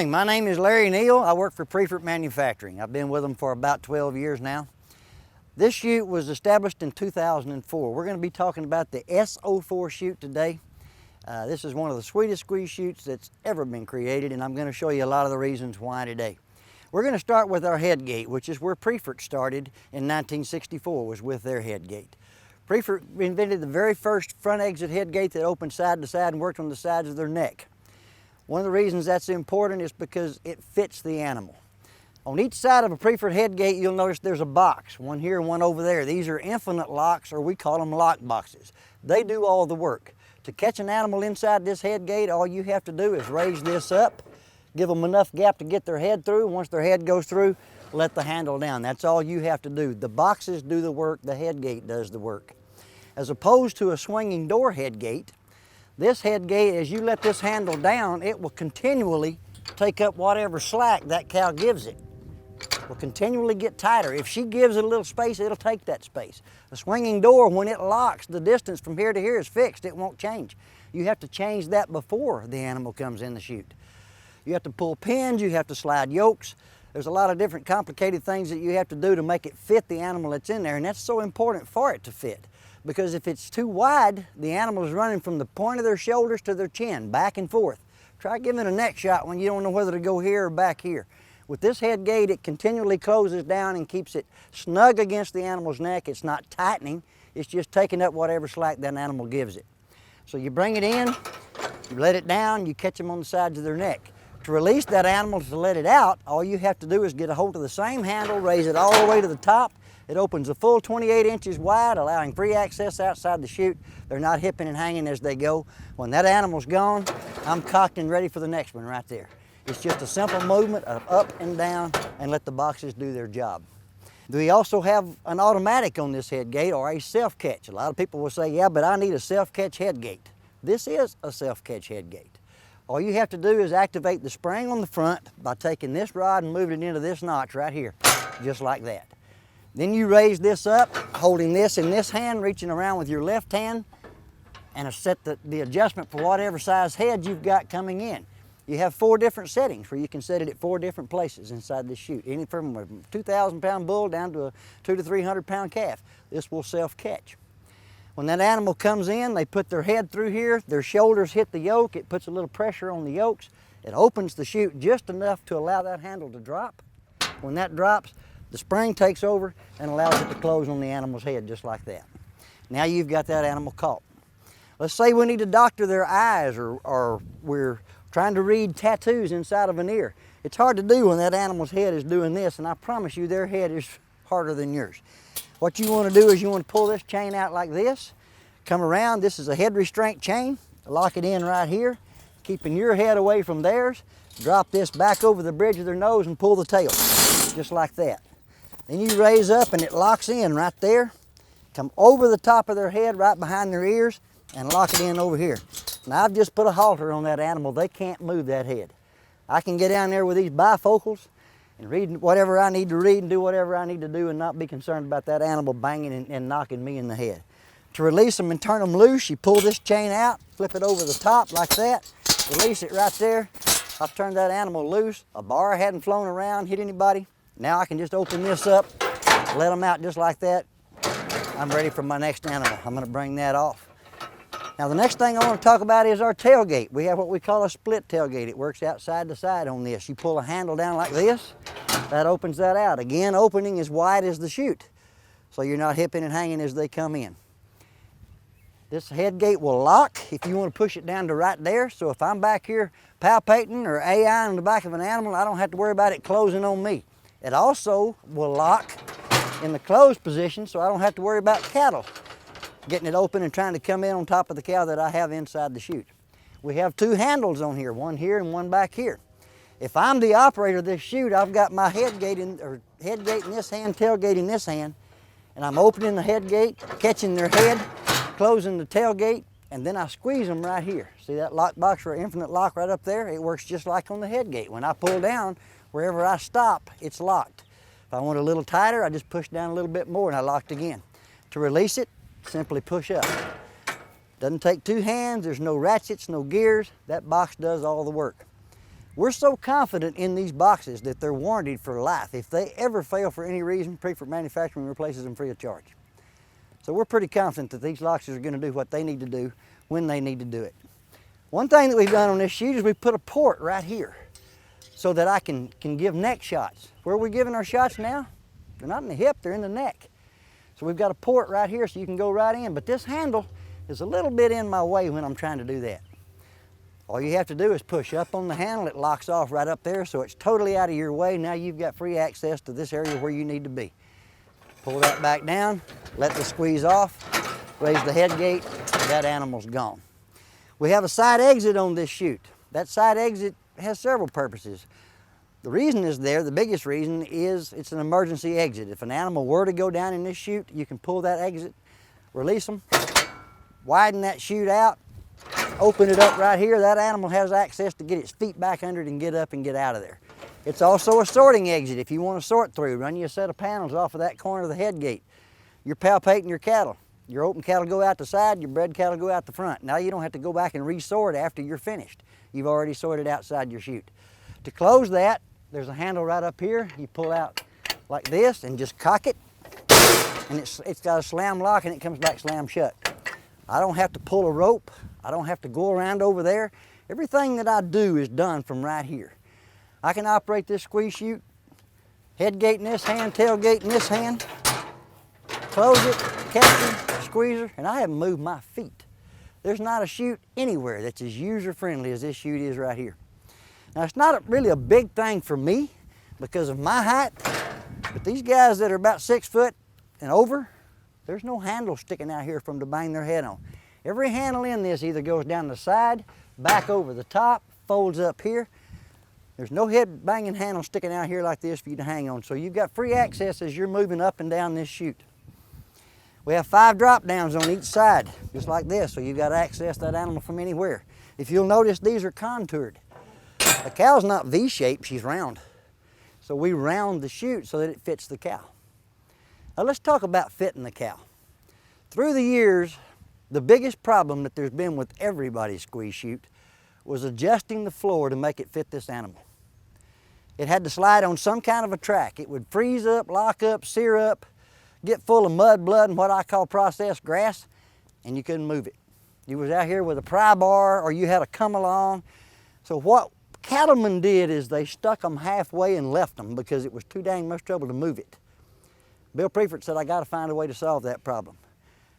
morning, my name is Larry Neal. I work for Priefert Manufacturing. I've been with them for about 12 years now. This chute was established in 2004. We're going to be talking about the S04 chute today. This is one of the sweetest squeeze chutes that's ever been created, and I'm going to show you a lot of the reasons why today. We're going to start with our Headgate, which is where Priefert started in 1964, was with their Headgate. Priefert invented the very first front exit Headgate that opened side to side and worked on the sides of their neck. One of the reasons that's important is because it fits the animal. On each side of a Priefert Headgate, you'll notice there's a box, one here and one over there. These are infinite locks, or we call them lock boxes. They do all the work. To catch an animal inside this Headgate, all you have to do is raise this up, give them enough gap to get their head through. Once their head goes through, let the handle down. That's all you have to do. The boxes do the work, the Headgate does the work. As opposed to a swinging door Headgate, this Headgate, as you let this handle down, it will continually take up whatever slack that cow gives it. It will continually get tighter. If she gives it a little space, it'll take that space. A swinging door, when it locks, the distance from here to here is fixed. It won't change. You have to change that before the animal comes in the chute. You have to pull pins, you have to slide yokes. There's a lot of different complicated things that you have to do to make it fit the animal that's in there, and that's so important for it to fit. Because if it's too wide, the animal is running from the point of their shoulders to their chin, back and forth. Try giving a neck shot when you don't know whether to go here or back here. With this Headgate, it continually closes down and keeps it snug against the animal's neck. It's not tightening, it's just taking up whatever slack that animal gives it. So you bring it in, you let it down, you catch them on the sides of their neck. To release that animal, to let it out, all you have to do is get a hold of the same handle, raise it all the way to the top. It opens a full 28 inches wide, allowing free access outside the chute. They're not hipping and hanging as they go. When that animal's gone, I'm cocked and ready for the next one right there. It's just a simple movement of up and down and let the boxes do their job. We also have an automatic on this Headgate, or a self-catch. A lot of people will say, yeah, but I need a self-catch Headgate. This is a self-catch Headgate. All you have to do is activate the spring on the front by taking this rod and moving it into this notch right here, just like that. Then you raise this up, holding this in this hand, reaching around with your left hand, and set the adjustment for whatever size head you've got coming in. You have 4 different settings where you can set it at 4 different places inside this chute. Any from a 2,000-pound bull down to a 200 to 300-pound calf. This will self-catch. When that animal comes in, they put their head through here, their shoulders hit the yoke, it puts a little pressure on the yokes. It opens the chute just enough to allow that handle to drop. When that drops, the spring takes over and allows it to close on the animal's head just like that. Now you've got that animal caught. Let's say we need to doctor their eyes, or we're trying to read tattoos inside of an ear. It's hard to do when that animal's head is doing this, and I promise you their head is harder than yours. What you want to do is you want to pull this chain out like this, come around. This is a head restraint chain. Lock it in right here, keeping your head away from theirs. Drop this back over the bridge of their nose and pull the tail, just like that. Then you raise up and it locks in right there. Come over the top of their head, right behind their ears, and lock it in over here. Now I've just put a halter on that animal. They can't move that head. I can get down there with these bifocals and read whatever I need to read and do whatever I need to do and not be concerned about that animal banging and knocking me in the head. To release them and turn them loose, you pull this chain out, flip it over the top like that, release it right there. I've turned that animal loose. A bar hadn't flown around, hit anybody. Now I can just open this up, let them out just like that. I'm ready for my next animal. I'm going to bring that off. Now the next thing I want to talk about is our tailgate. We have what we call a split tailgate. It works out side to side on this. You pull a handle down like this, that opens that out. Again, opening as wide as the chute, so you're not hipping and hanging as they come in. This Headgate will lock if you want to push it down to right there. So if I'm back here palpating or AI in the back of an animal, I don't have to worry about it closing on me. It also will lock in the closed position, so I don't have to worry about cattle getting it open and trying to come in on top of the cow that I have inside the chute. We have 2 handles on here, one here and one back here. If I'm the operator of this chute, I've got my Headgate in this hand, tailgate in this hand, and I'm opening the Headgate, catching their head, closing the tailgate, and then I squeeze them right here. See that lock box or infinite lock right up there? It works just like on the Headgate. When I pull down, wherever I stop, it's locked. If I want it a little tighter, I just push down a little bit more and I locked again. To release it, simply push up. Doesn't take 2 hands, there's no ratchets, no gears. That box does all the work. We're so confident in these boxes that they're warranted for life. If they ever fail for any reason, Priefert Manufacturing replaces them free of charge. So we're pretty confident that these boxes are going to do what they need to do when they need to do it. One thing that we've done on this chute is we put a port right here so that I can give neck shots. Where are we giving our shots now? They're not in the hip, they're in the neck. So we've got a port right here so you can go right in, but this handle is a little bit in my way when I'm trying to do that. All you have to do is push up on the handle, it locks off right up there so it's totally out of your way. Now you've got free access to this area where you need to be. Pull that back down, let the squeeze off, raise the head gate, that animal's gone. We have a side exit on this chute. That side exit has several purposes. The reason is there, the biggest reason is it's an emergency exit. If an animal were to go down in this chute, you can pull that exit, release them, widen that chute out, open it up right here. That animal has access to get its feet back under it and get up and get out of there. It's also a sorting exit if you want to sort through. Run you a set of panels off of that corner of the head gate. You're palpating your cattle. Your open cattle go out the side, your bred cattle go out the front. Now you don't have to go back and resort after you're finished. You've already sorted outside your chute. To close that, there's a handle right up here. You pull out like this and just cock it. And it's got a slam lock and it comes back slam shut. I don't have to pull a rope. I don't have to go around over there. Everything that I do is done from right here. I can operate this squeeze chute, head gate in this hand, tailgate in this hand, close it, catch it, squeezer, and I haven't moved my feet. There's not a chute anywhere that's as user-friendly as this chute is right here. Now it's not really a big thing for me because of my height, but these guys that are about 6 foot and over, there's no handle sticking out here for them to bang their head on. Every handle in this either goes down the side, back over the top, folds up here. There's no head banging handle sticking out here like this for you to hang on. So you've got free access as you're moving up and down this chute. We have 5 drop downs on each side, just like this, so you've got access to that animal from anywhere. If you'll notice, these are contoured. The cow's not V-shaped, she's round. So we round the chute so that it fits the cow. Now let's talk about fitting the cow. Through the years, the biggest problem that there's been with everybody's squeeze chute was adjusting the floor to make it fit this animal. It had to slide on some kind of a track. It would freeze up, lock up, sear up, get full of mud, blood, and what I call processed grass, and you couldn't move it. You was out here with a pry bar or you had a come along. So what cattlemen did is they stuck them halfway and left them because it was too dang much trouble to move it. Bill Priefert said, I got to find a way to solve that problem.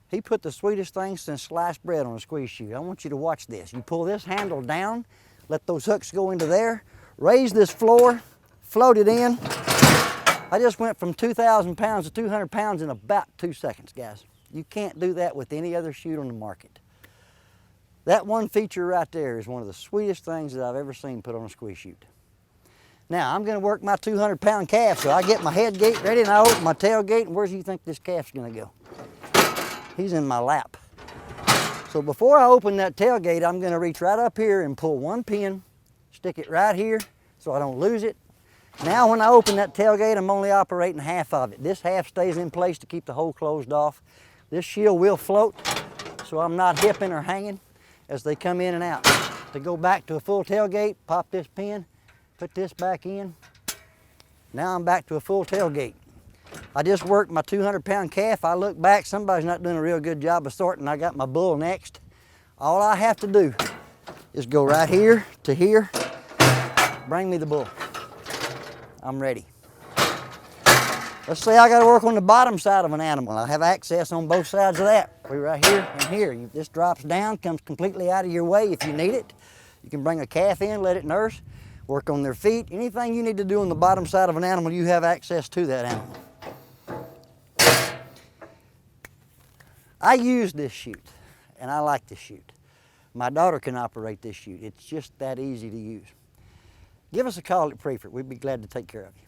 He put the sweetest thing since sliced bread on a squeeze chute. I want you to watch this. You pull this handle down, let those hooks go into there, raise this floor, float it in. I just went from 2,000 pounds to 200 pounds in about 2 seconds, guys. You can't do that with any other chute on the market. That one feature right there is one of the sweetest things that I've ever seen put on a squeeze chute. Now, I'm gonna work my 200-pound calf, so I get my head gate ready and I open my tailgate, and where do you think this calf's gonna go? He's in my lap. So before I open that tailgate, I'm gonna reach right up here and pull one pin, stick it right here so I don't lose it. Now when I open that tailgate, I'm only operating half of it. This half stays in place to keep the hole closed off. This shield will float, so I'm not hipping or hanging as they come in and out. To go back to a full tailgate, pop this pin, put this back in. Now I'm back to a full tailgate. I just worked my 200-pound calf. I look back, somebody's not doing a real good job of sorting. I got my bull next. All I have to do is go right here to here, bring me the bull. I'm ready. Let's say I gotta work on the bottom side of an animal. I have access on both sides of that. We're right here and here. This drops down, comes completely out of your way if you need it. You can bring a calf in, let it nurse, work on their feet. Anything you need to do on the bottom side of an animal, you have access to that animal. I use this chute, and I like this chute. My daughter can operate this chute. It's just that easy to use. Give us a call at Priefert. We'd be glad to take care of you.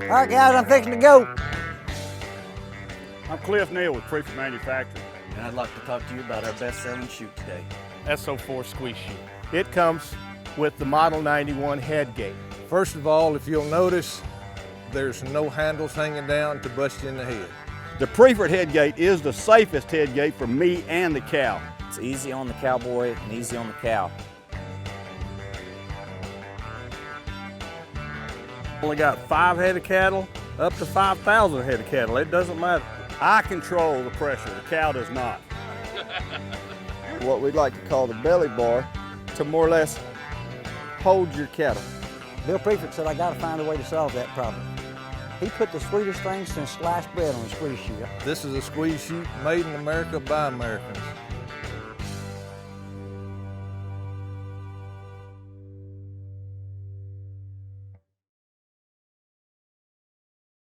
All right, guys, I'm fixing to go. I'm Neal with Priefert Manufacturing. And I'd like to talk to you about our best-selling chute today. SO4 Squeeze Chute. It comes with the Model 91 Headgate. First of all, if you'll notice, there's no handles hanging down to bust you in the head. The Priefert Headgate is the safest headgate for me and the cow. It's easy on the cowboy and easy on the cow. Only got 5 head of cattle, up to 5,000 head of cattle. It doesn't matter. I control the pressure, the cow does not. What we'd like to call the belly bar to more or less hold your cattle. Bill Priefert said, I got to find a way to solve that problem. He put the sweetest thing since sliced bread on a squeeze chute. This is a squeeze chute made in America by Americans.